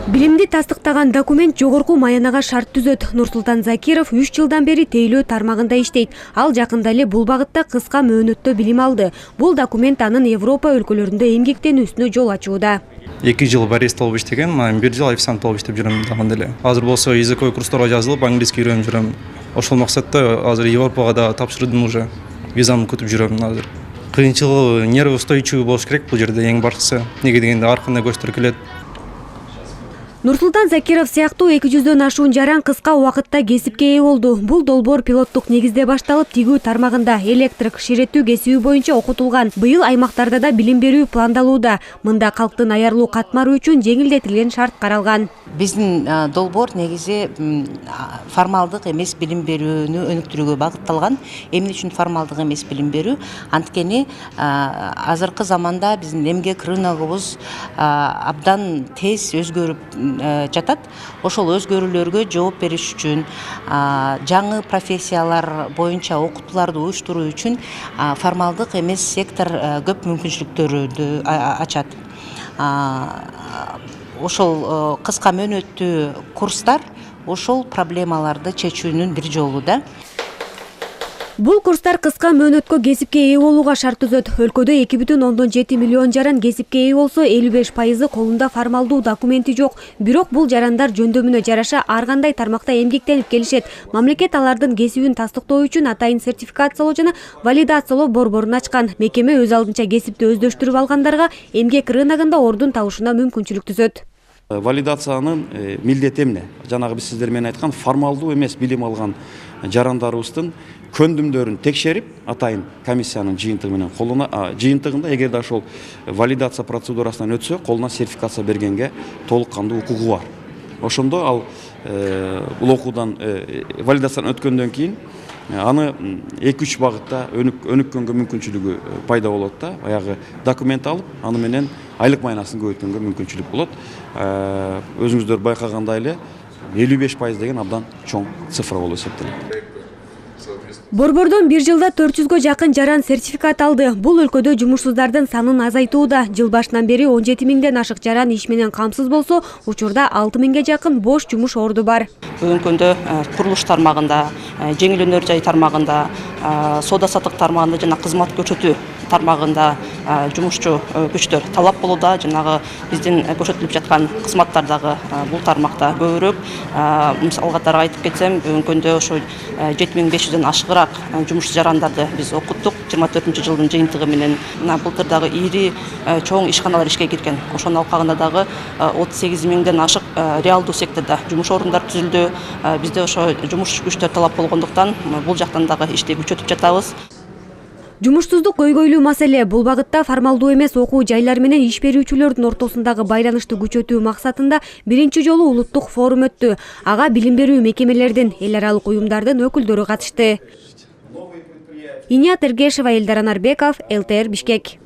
Билимди тастыктаган документ жогорку маянага шарт түзөт. Нурсултан Закиров 3 жылдан бери тейлөө тармагында иштейт. Ал жакында эле бул багытта кыска мөөнөттө билим алды. Бул документ анын Европа өлкөлөрүндө эмгектенүүсүнө жол ачууда. 2 жыл бариста болуп иштеген, мен 1 жыл официант болуп иштеп жүрөм дагы эле. Азыр болсо языковой курстарга жазылып, английский үйрөнүп жүрөм. Ошол максатта азыр Европага да тапшырдым уже. Визамды күтүп жүрөм азыр. Кыйынчылыгы нервоустойчивый болуш керек бул жерде эң башкысы. Неге дегенде аркында көчтөр келет. Нурсултан Закиров сыяктуу 200дөн ашуун жаран кыска убакытта кесипке ээ болду. Бул долбоор пилоттук негизде башталып, тигүү тармагында электрик ширетүү кесиби боюнча окутулган. Быйыл аймактарда да билим берүү пландалууда. Мында калктын аярлуу катмары үчүн жеңилдетилген шарт каралган. Биздин долбоор негизи формалдык эмес билим берүүнү өнүктүрүүгө багытталган. Эмне үчүн формалдык эмес билим берүү? Анткени азыркы заманда биздин эмгек рыногубуз абдан тез өзгөрүп жатат. Ошол өзгөрүүлөргө жооп бериш үчүн, жаңы профессиялар боюнча окутууларды уюштуруу үчүн формалдык эмес сектор көп мүмкүнчүлүктөрдү ачат. Ошол кыска мөөнөттүү курстар ошол проблемаларды чечүүнүн бир жолу да. Бул курстар кыска мөөнөткө кесипке ээ болууга шарт түзөт. Өлкөдө 2,7 миллион жаран кесипке ээ болсо, 55% колунда формалдуу документи жок. Бирок бул жарандар жөндөмүнө жараша ар кандай тармакта эмгектенип келишет. Мамлекет алардын кесибин тастыктоо үчүн атайын сертификациялоо жана валидациялоо борборун ачкан. Мекеме өз алдынча кесипти өздөштүрүп алгандарга эмгек рыногунда ордун табышына мүмкүнчүлүк түзөт. Валидациянын милдети эмне? Жанагы биз сиздер менен айткан формалдуу эмес билим алган жарандарыбыздын көндүмдөрүн текшерип, атайын комиссиянын жыйынтыгы менен жыйынтыгында эгерде ошол валидация процедурасынан өтсө, колуна сертификация бергенге толук кандуу укугу бар. Ошондо ал бул окуудан валидациядан өткөндөн кийин аны 2-3 багытта өнүккөнгө мүмкүнчүлүгү пайда болот да. Аягы документ алып, аны менен айлык майнасын көбөйткөнгө мүмкүнчүлүк болот. Өзүңүздөр байкагандай эле 55% деген абдан чоң цифра болуп эсептелет. Борбордон 1 жылда 400гө жакын жаран сертификат алды. Бул өлкөдө жумушсуздардын санын азайтууда. Жыл башынан бери 17 миңден ашык жаран иш менен камсыз болсо, учурда 6 миңге жакын бош жумуш орду бар. Бүгүнкү күндө курулуш тармагында, жеңил өнөр жай тармагында, соода саттык тармагында жана кызмат көрсөтүү тармагында жумушчу күчтөр талап болууда. Жанагы биздин көрсөтүлүп жаткан кызматтардагы бул тармакта көбүрөөк. Мисал катары айтып кетсем, бүгүнкү күндө ошо 7500дөн ашыгыраак жумуш жарандарды биз окуттук. 24-жылдын жыйынтыгы менен былтырдагы ири чоң ишканалар ишке кирген. Ошонун алкагында дагы 38 миңден ашык реалдуу секторда жумуш орундар түзүлдү. Бизде ошо жумуш күчтөр талап болгондуктан бул жактан дагы ишти күчөтүп жатабыз. Жумушсуздук көйгөйлүү маселе. Бул багытта формалдуу эмес окуу жайлар менен иш берүүчүлөрдүн ортосундагы байланышты күчөтүү максатында биринчи жолу улуттук форум өттү. Ага билим берүү мекемелердин, эл аралык уюмдардын өкүлдөрү катышты. Иният Эргешева, Элдар Анарбеков, ЛТР Бишкек.